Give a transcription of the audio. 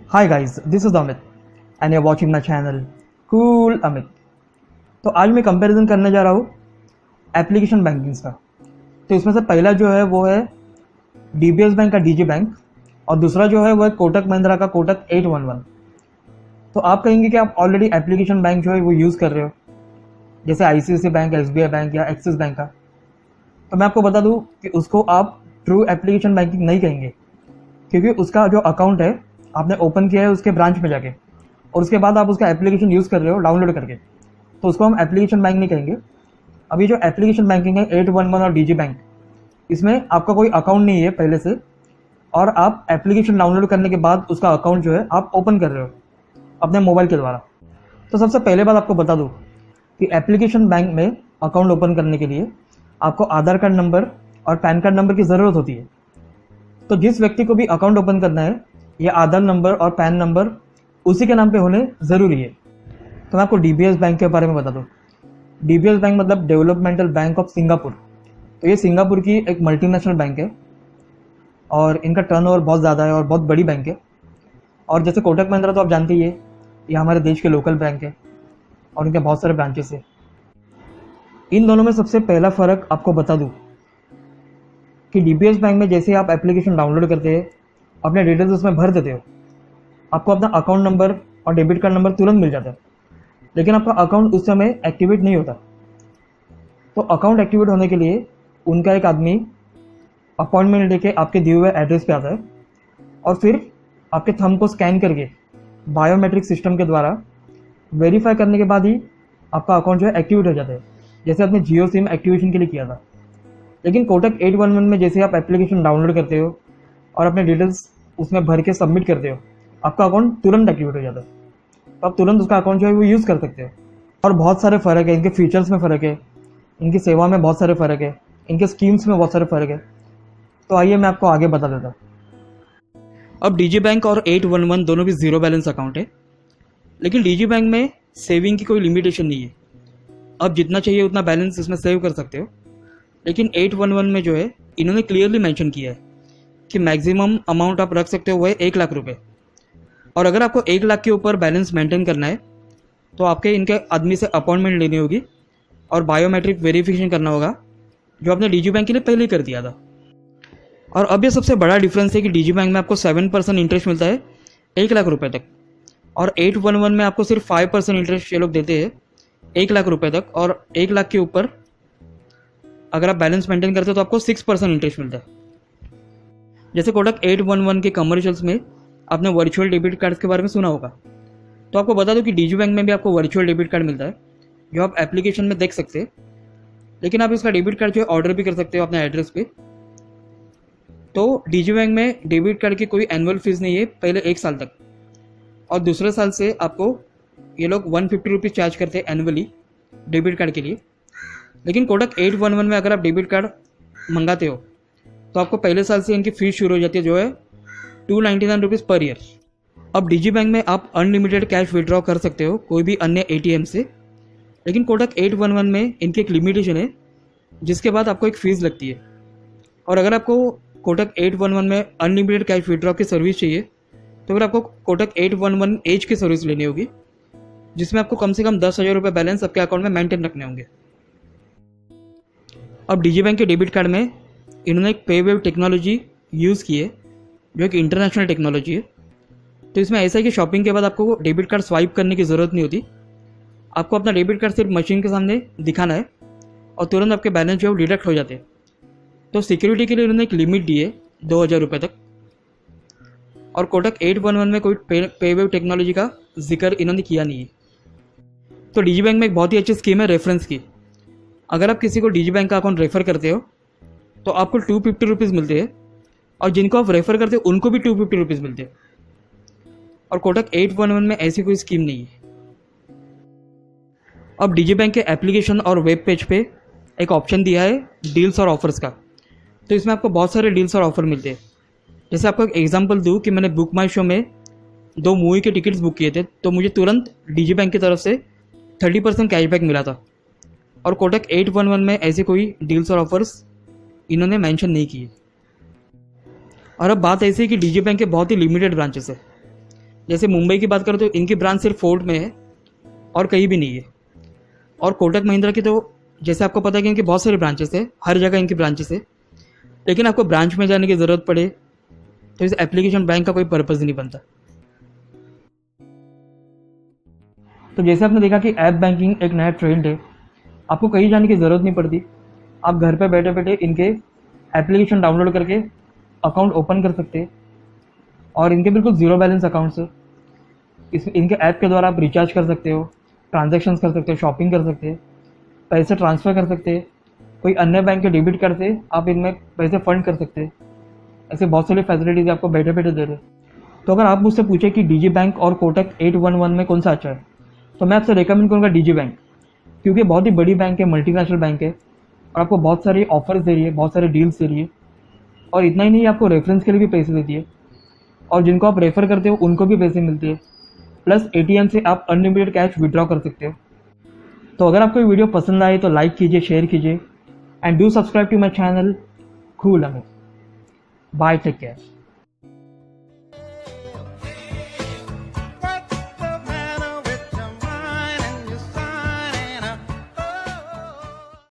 Hi guys, this is Amit and you're watching my channel Cool Amit। तो आज मैं comparison करने जा रहा हूँ एप्लीकेशन बैंकिंग्स का। तो इसमें से पहला जो है वो है डीबीएस बैंक का डीजी बैंक और दूसरा जो है वो है कोटक महिंद्रा का कोटक 811। तो आप कहेंगे कि आप ऑलरेडी एप्लीकेशन बैंक जो है वो यूज़ कर रहे हो, जैसे आईसीआईसीआई बैंक, एसबीआई बैंक या एक्सिस बैंक का। तो मैं आपको बता दूं कि उसको आप ट्रू एप्लीकेशन बैंकिंग नहीं कहेंगे, क्योंकि उसका जो अकाउंट है आपने ओपन किया है उसके ब्रांच में जाके और उसके बाद आप उसका एप्लीकेशन यूज़ कर रहे हो डाउनलोड करके, तो उसको हम एप्लीकेशन बैंक नहीं कहेंगे। अभी जो एप्लीकेशन बैंकिंग है 811 और डीजी बैंक, इसमें आपका कोई अकाउंट नहीं है पहले से और आप एप्लीकेशन डाउनलोड करने के बाद उसका अकाउंट जो है आप ओपन कर रहे हो अपने मोबाइल के द्वारा। तो सबसे पहले बात आपको बता दूँ कि एप्लीकेशन बैंक में अकाउंट ओपन करने के लिए आपको आधार कार्ड नंबर और पैन कार्ड नंबर की ज़रूरत होती है। तो जिस व्यक्ति को भी अकाउंट ओपन करना है, ये आधार नंबर और पैन नंबर उसी के नाम पे होने ज़रूरी है। तो मैं आपको डीबीएस बैंक के बारे में बता दूँ। डीबीएस बैंक मतलब डेवलपमेंटल बैंक ऑफ सिंगापुर। तो ये सिंगापुर की एक मल्टीनेशनल बैंक है और इनका टर्नओवर बहुत ज़्यादा है और बहुत बड़ी बैंक है। और जैसे कोटक महिंद्रा तो आप जानते ही है, ये हमारे देश के लोकल बैंक है और इनके बहुत सारे ब्रांचेस है। इन दोनों में सबसे पहला फ़र्क आपको बता दूँ कि डीबीएस बैंक में जैसे आप एप्लीकेशन डाउनलोड करते हैं, अपने डिटेल्स उसमें भर देते हो, आपको अपना अकाउंट नंबर और डेबिट कार्ड नंबर तुरंत मिल जाता है, लेकिन आपका अकाउंट उस समय एक्टिवेट नहीं होता। तो अकाउंट एक्टिवेट होने के लिए उनका एक आदमी अपॉइंटमेंट लेके आपके दिए हुए एड्रेस पे आता है और फिर आपके थंब को स्कैन करके बायोमेट्रिक सिस्टम के द्वारा वेरीफाई करने के बाद ही आपका अकाउंट जो है एक्टिवेट हो जाता है, जैसे आपने जियो सिम एक्टिवेशन के लिए किया था। लेकिन कोटक 811 में जैसे आप एप्लीकेशन डाउनलोड करते हो और अपने डिटेल्स उसमें भर के सबमिट करते हो, आपका अकाउंट तुरंत एक्टिवेट हो जाता है। तो आप तुरंत उसका अकाउंट जो है वो यूज़ कर सकते हो। और बहुत सारे फ़र्क है, इनके फीचर्स में फ़र्क है, इनकी सेवा में बहुत सारे फ़र्क है, इनके स्कीम्स में बहुत सारे फ़र्क है। तो आइए मैं आपको आगे बता देता हूँ। अब डीजी बैंक और 811 दोनों भी ज़ीरो बैलेंस अकाउंट है, लेकिन डीजी बैंक में सेविंग की कोई लिमिटेशन नहीं है। आप जितना चाहिए उतना बैलेंस इसमें सेव कर सकते हो। लेकिन 811 में जो है इन्होंने क्लियरली मेंशन किया है कि मैक्सिमम अमाउंट आप रख सकते हो वो है 1 लाख रुपए। और अगर आपको 1 लाख के ऊपर बैलेंस मेंटेन करना है तो आपके इनके आदमी से अपॉइंटमेंट लेनी होगी और बायोमेट्रिक वेरिफिकेशन करना होगा, जो आपने डीजी बैंक के लिए पहले ही कर दिया था। और अब ये सबसे बड़ा डिफरेंस है कि डीजी बैंक में आपको 7% इंटरेस्ट मिलता है 1 लाख रुपए तक, और 811 में आपको सिर्फ 5% इंटरेस्ट ये लोग देते हैं 1 लाख रुपए तक। और 1 लाख के ऊपर अगर आप बैलेंस मेंटेन करते हो तो आपको 6% इंटरेस्ट मिलता है। जैसे कोटक 811 के कमर्शियल्स में आपने वर्चुअल डेबिट कार्ड के बारे में सुना होगा। तो आपको बता दो कि डीजी बैंक में भी आपको वर्चुअल डेबिट कार्ड मिलता है, जो आप एप्लीकेशन में देख सकते हैं। लेकिन आप इसका डेबिट कार्ड जो है ऑर्डर भी कर सकते हो अपने एड्रेस पे। तो डीजी बैंक में डेबिट कार्ड की कोई एनुअल फीस नहीं है पहले 1 साल तक, और दूसरे साल से आपको ये लोग 150 रुपीज़ चार्ज करते हैं एनुअली डेबिट कार्ड के लिए। लेकिन कोटक 811 में अगर आप डेबिट कार्ड मंगाते हो तो आपको पहले साल से इनकी फीस शुरू हो जाती है, जो है 299 रुपीज़ पर ईयर। अब डीजी बैंक में आप अनलिमिटेड कैश विड्रॉ कर सकते हो कोई भी अन्य एटीएम से, लेकिन कोटक 811 में इनकी एक लिमिटेशन है जिसके बाद आपको एक फ़ीस लगती है। और अगर आपको कोटक 811 में अनलिमिटेड कैश विड्रॉ की सर्विस चाहिए तो फिर आपको कोटक 811 एज की सर्विस लेनी होगी, जिसमें आपको कम से कम 10,000 रुपये बैलेंस आपके अकाउंट में मेंटेन रखने होंगे। अब डीजी बैंक के डेबिट कार्ड में इन्होंने एक पे वेव टेक्नोलॉजी यूज़ की है, जो एक इंटरनेशनल टेक्नोलॉजी है। तो इसमें ऐसा है कि शॉपिंग के बाद आपको डेबिट कार्ड स्वाइप करने की ज़रूरत नहीं होती। आपको अपना डेबिट कार्ड सिर्फ मशीन के सामने दिखाना है और तुरंत आपके बैलेंस जो है डिडक्ट हो जाते हैं। तो सिक्योरिटी के लिए उन्होंने एक लिमिट दी है 2,000 रुपये तक। और कोटक 811 में कोई पे वेव टेक्नोलॉजी का जिक्र इन्होंने किया नहीं है। तो डीजी बैंक में एक बहुत ही अच्छी स्कीम है रेफरेंस की। अगर आप किसी को डीजी बैंक का अकाउंट रेफ़र करते हो तो आपको 250 रुपीज़ मिलते हैं, और जिनको आप रेफ़र करते हो उनको भी 250 रुपीज़ मिलते हैं। और कोटक 811 में ऐसी कोई स्कीम नहीं है। अब डीजी बैंक के एप्लीकेशन और वेब पेज पे एक ऑप्शन दिया है डील्स और ऑफर्स का। तो इसमें आपको बहुत सारे डील्स और ऑफर मिलते हैं। जैसे आपको एक एग्जांपल दूँ कि मैंने बुक माई शो में 2 मूवी के टिकट्स बुक किए थे, तो मुझे तुरंत डीजी बैंक की तरफ से 30% कैशबैक मिला था। और कोटक 811 में ऐसे कोई डील्स और ऑफर्स इन्होंने मेंशन नहीं किए। और अब बात ऐसी है कि डीजी बैंक के बहुत ही लिमिटेड ब्रांचेस है। जैसे मुंबई की बात करें तो इनकी ब्रांच सिर्फ फोर्ट में है और कहीं भी नहीं है। और कोटक महिंद्रा की तो जैसे आपको पता है कि इनकी बहुत सारी ब्रांचेस है, हर जगह इनकी ब्रांचेस है, लेकिन आपको ब्रांच में जाने की ज़रूरत पड़े तो इस एप्लीकेशन बैंक का कोई पर्पज़ नहीं बनता। तो जैसे आपने देखा कि ऐप बैंकिंग एक नया ट्रेंड है, आपको कहीं जाने की ज़रूरत नहीं पड़ती, आप घर पे बैठे बैठे इनके एप्लीकेशन डाउनलोड करके अकाउंट ओपन कर सकते हैं। और इनके बिल्कुल ज़ीरो बैलेंस अकाउंट्स है। इनके ऐप के द्वारा आप रिचार्ज कर सकते हो, ट्रांजैक्शंस कर सकते हो, शॉपिंग कर सकते हैं, पैसे ट्रांसफ़र कर सकते हैं, कोई अन्य बैंक के डेबिट कार्ड से आप इनमें पैसे फंड कर सकते हैं। ऐसे बहुत सारी फैसिलिटीज़ आपको बैठे बैठे दे रहे हैं। तो अगर आप मुझसे पूछे कि डीजी बैंक और कोटक 811 में कौन सा अच्छा है, तो मैं आपसे रिकमेंड करूँगा डीजी बैंक, क्योंकि बहुत ही बड़ी बैंक है, मल्टीनेशनल बैंक है और आपको बहुत सारी ऑफर्स दे रही है, बहुत सारे डील्स दे रही है। और इतना ही नहीं, आपको रेफरेंस के लिए भी पैसे देती है और जिनको आप रेफ़र करते हो उनको भी पैसे मिलते हैं। प्लस एटीएम से आप अनलिमिटेड कैश विड्रॉ कर सकते हो। तो अगर आपको ये वीडियो पसंद आए तो लाइक कीजिए, शेयर कीजिए and do subscribe to my channel cool Amit. Bye, take care.